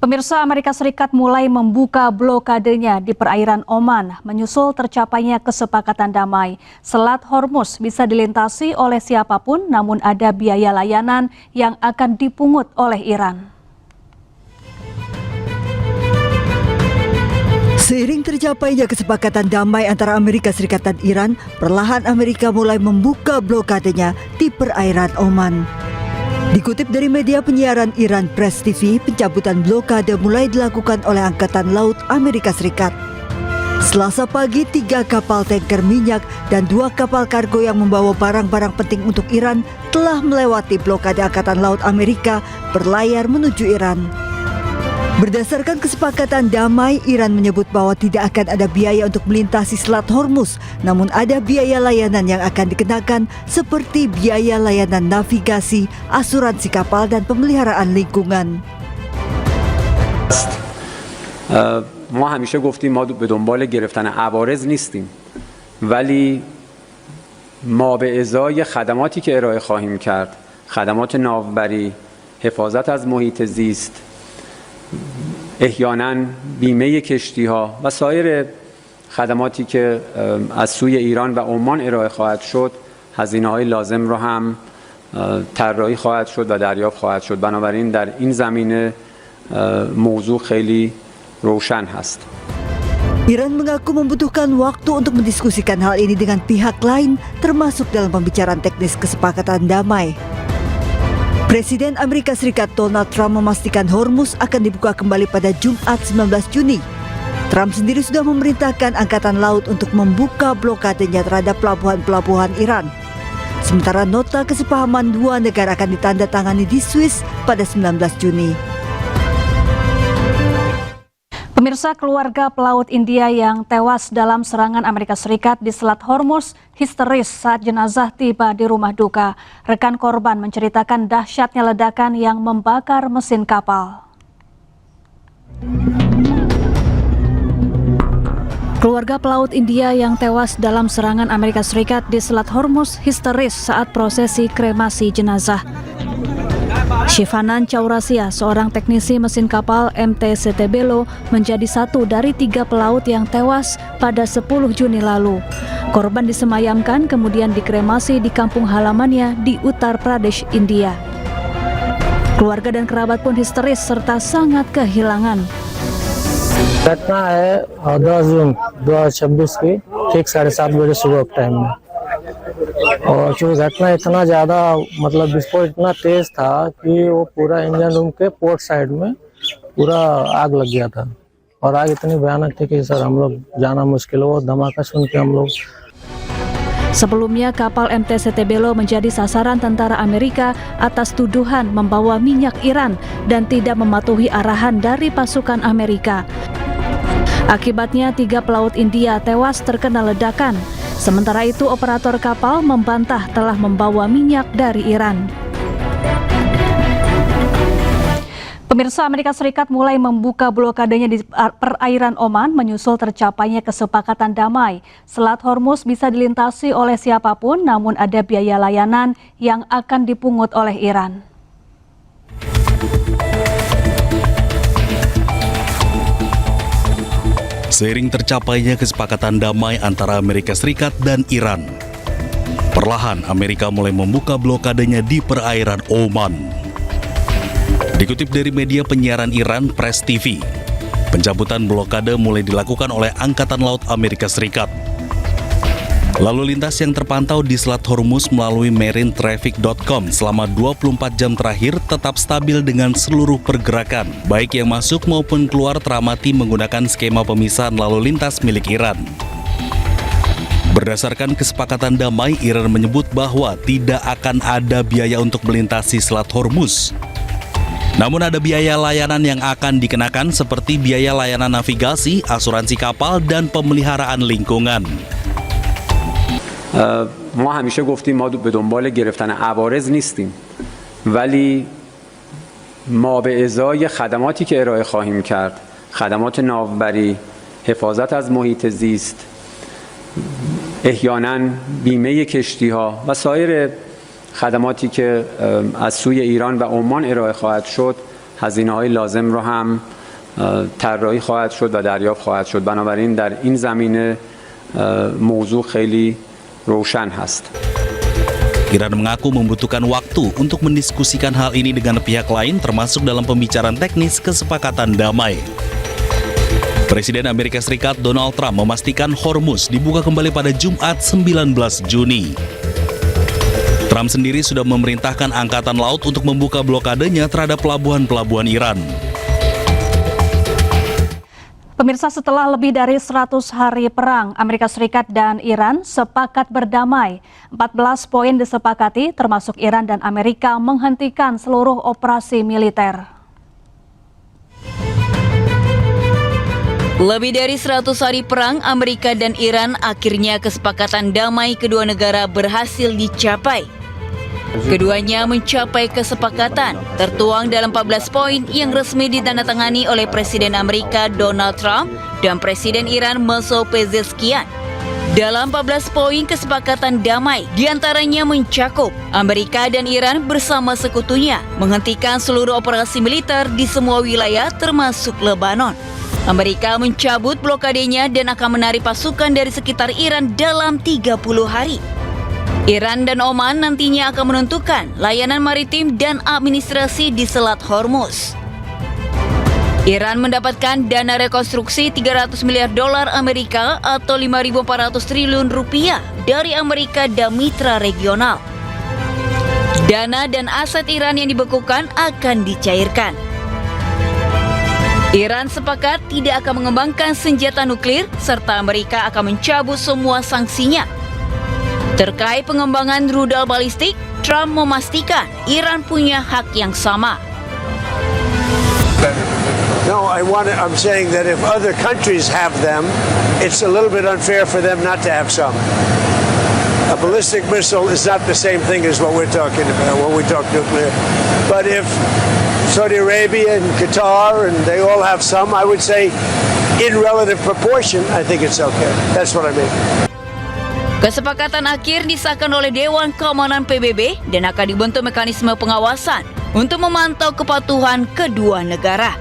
Pemirsa, Amerika Serikat mulai membuka blokadenya di perairan Oman, menyusul tercapainya kesepakatan damai. Selat Hormuz bisa dilintasi oleh siapapun, namun ada biaya layanan yang akan dipungut oleh Iran. Seiring tercapainya kesepakatan damai antara Amerika Serikat dan Iran, perlahan Amerika mulai membuka blokadenya di perairan Oman. Dikutip dari media penyiaran Iran Press TV, pencabutan blokade mulai dilakukan oleh Angkatan Laut Amerika Serikat. Selasa pagi, 3 kapal tanker minyak dan 2 kapal kargo yang membawa barang-barang penting untuk Iran telah melewati blokade Angkatan Laut Amerika berlayar menuju Iran. Berdasarkan kesepakatan damai, Iran menyebut bahwa tidak akan ada biaya untuk melintasi Selat Hormuz, namun ada biaya layanan yang akan dikenakan seperti biaya layanan navigasi, asuransi kapal, dan pemeliharaan lingkungan. ما همیشه گفتیم ما به دنبال گرفتن عوارض نیستیم، ولی ما به ازای خدماتی که ارائه خواهیم کرد، خدمات ناوبری، حفاظت از محیط زیست، احیانا بیمه کشتی‌ها و سایر خدماتی که از سوی ایران و عمان ارائه خواهد شد، هزینه‌های لازم را هم طراحی خواهد شد و دریافت خواهد شد. بنابراین در این زمینه موضوع خیلی روشن هست. Iran mengaku membutuhkan waktu untuk mendiskusikan hal ini dengan pihak lain, termasuk dalam pembicaraan teknis kesepakatan damai. Presiden Amerika Serikat Donald Trump memastikan Hormuz akan dibuka kembali pada Jumat 19 Juni. Trump sendiri sudah memerintahkan Angkatan Laut untuk membuka blokadenya terhadap pelabuhan-pelabuhan Iran. Sementara nota kesepahaman dua negara akan ditandatangani di Swiss pada 19 Juni. Pemirsa, keluarga pelaut India yang tewas dalam serangan Amerika Serikat di Selat Hormuz histeris saat jenazah tiba di rumah duka. Rekan korban menceritakan dahsyatnya ledakan yang membakar mesin kapal. Keluarga pelaut India yang tewas dalam serangan Amerika Serikat di Selat Hormuz histeris saat prosesi kremasi jenazah. Shivanan Chaurasia, seorang teknisi mesin kapal MT Setebelo, menjadi satu dari 3 pelaut yang tewas pada 10 Juni lalu. Korban disemayamkan kemudian dikremasi di kampung halamannya di Uttar Pradesh, India. Keluarga dan kerabat pun histeris serta sangat kehilangan. घटना है 10 जून 2026 की ठीक 7:30 बजे सुबह टाइम में, और जो घटना इतना ज़्यादा मतलब विस्फोट इतना तेज था कि वो पूरा इंजन रूम के पोर्ट साइड में पूरा आग लग गया था, और आग इतनी भयानक थी कि सर हम लोग जाना मुश्किल हो। धमाका सुन के हम लोग. Sebelumnya, kapal MT Setebelo menjadi sasaran tentara Amerika atas tuduhan membawa minyak Iran dan tidak mematuhi arahan dari pasukan Amerika. Akibatnya 3 pelaut India tewas terkena ledakan. Sementara itu, operator kapal membantah telah membawa minyak dari Iran. Pemirsa, Amerika Serikat mulai membuka blokadenya di perairan Oman menyusul tercapainya kesepakatan damai. Selat Hormuz bisa dilintasi oleh siapapun, namun ada biaya layanan yang akan dipungut oleh Iran. Seiring tercapainya kesepakatan damai antara Amerika Serikat dan Iran, perlahan Amerika mulai membuka blokadenya di perairan Oman. Dikutip dari media penyiaran Iran Press TV, pencabutan blokade mulai dilakukan oleh Angkatan Laut Amerika Serikat. Lalu lintas yang terpantau di Selat Hormuz melalui marinetraffic.com selama 24 jam terakhir tetap stabil dengan seluruh pergerakan, baik yang masuk maupun keluar teramati menggunakan skema pemisahan lalu lintas milik Iran. Berdasarkan kesepakatan damai, Iran menyebut bahwa tidak akan ada biaya untuk melintasi Selat Hormuz. Namun ada biaya layanan yang akan dikenakan seperti biaya layanan navigasi, asuransi kapal, dan pemeliharaan lingkungan. ما همیشه گفتیم ما به دنبال گرفتن عوارض نیستیم، ولی ما به ازای خدماتی که ارائه خواهیم کرد، خدمات ناوبری، حفاظت از محیط زیست، احیانا بیمه کشتی‌ها و سایر خدماتی که از سوی ایران و عمان ارائه خواهد شد، هزینه‌های لازم رو هم طراحی خواهد شد و دریافت خواهد شد. بنابراین در این زمینه موضوع خیلی روشن هست. Iran mengaku membutuhkan waktu untuk mendiskusikan hal ini dengan pihak lain termasuk dalam pembicaraan teknis kesepakatan damai. Presiden Amerika Serikat Donald Trump memastikan Hormuz dibuka kembali pada Jumat 19 Juni. Trump sendiri sudah memerintahkan Angkatan Laut untuk membuka blokadenya terhadap pelabuhan-pelabuhan Iran. Pemirsa, setelah lebih dari 100 hari perang, Amerika Serikat dan Iran sepakat berdamai. 14 poin disepakati, termasuk Iran dan Amerika menghentikan seluruh operasi militer. Lebih dari 100 hari perang, Amerika dan Iran akhirnya kesepakatan damai kedua negara berhasil dicapai. Keduanya mencapai kesepakatan tertuang dalam 14 poin yang resmi ditandatangani oleh Presiden Amerika Donald Trump dan Presiden Iran Masoud Pezeshkian. Dalam 14 poin kesepakatan damai, diantaranya mencakup Amerika dan Iran bersama sekutunya menghentikan seluruh operasi militer di semua wilayah termasuk Lebanon. Amerika mencabut blokadenya dan akan menarik pasukan dari sekitar Iran dalam 30 hari. Iran dan Oman nantinya akan menentukan layanan maritim dan administrasi di Selat Hormuz. Iran mendapatkan dana rekonstruksi 300 miliar dolar Amerika atau 5.400 triliun rupiah dari Amerika dan mitra regional. Dana dan aset Iran yang dibekukan akan dicairkan. Iran sepakat tidak akan mengembangkan senjata nuklir serta Amerika akan mencabut semua sanksinya. Terkait pengembangan rudal balistik, Trump memastikan Iran punya hak yang sama. No, I'm saying that if other countries have them, it's a little bit unfair for them not to have some. A ballistic missile is not the same thing as what we're talking about when we talk nuclear. But if Saudi Arabia and Qatar and they all have some, I would say in relative proportion, I think it's okay. That's what I mean. Kesepakatan akhir disahkan oleh Dewan Keamanan PBB dan akan dibentuk mekanisme pengawasan untuk memantau kepatuhan kedua negara.